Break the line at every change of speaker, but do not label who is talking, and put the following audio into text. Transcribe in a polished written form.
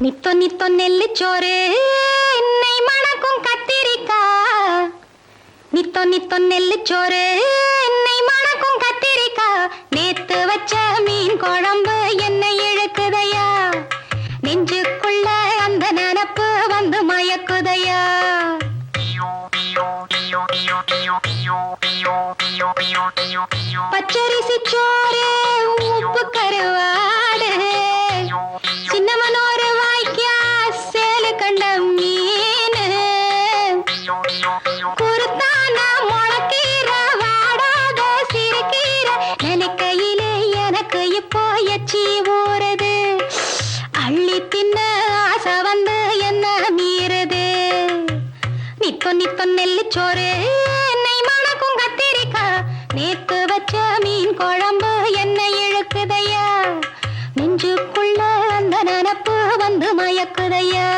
நித்தோ நித்தோ நெல்லுச்சோறு என்னை மணக்கும் கத்திரிக்கா. நித்தோ நித்தோ நெல்லுச்சோறு என்னை மணக்கும் கத்திரிக்கா. நேத்து வச்ச மீன் குழம்பு என்னை இழுக்குதையா. நெஞ்சுக்குள்ள அந்த நினப்பு வந்து மயக்குதையா. பச்சரிசி சோறு உப்பு கருவாடு சின்னமனோரு வாய்க்கா சேலு கண்ட மீன் குருத்தான முளக்கீர வாடாத சிறுகீர நினைக்கையிலே எனக்கு இப்போ எச்சி ஊறுது. அள்ளி தின்ன ஆசை வந்து என்ன மீறுது. நித்தோ நித்தோ நெல்லுச்சோறு என்னை மணக்கும் கத்திரிக்கா. நேத்து வச்ச மீன் குழம்பு என்னை இழுக்குதையா. நெஞ்சுக்குள்ள அந்த நினப்பு வந்து மயக்குதையா.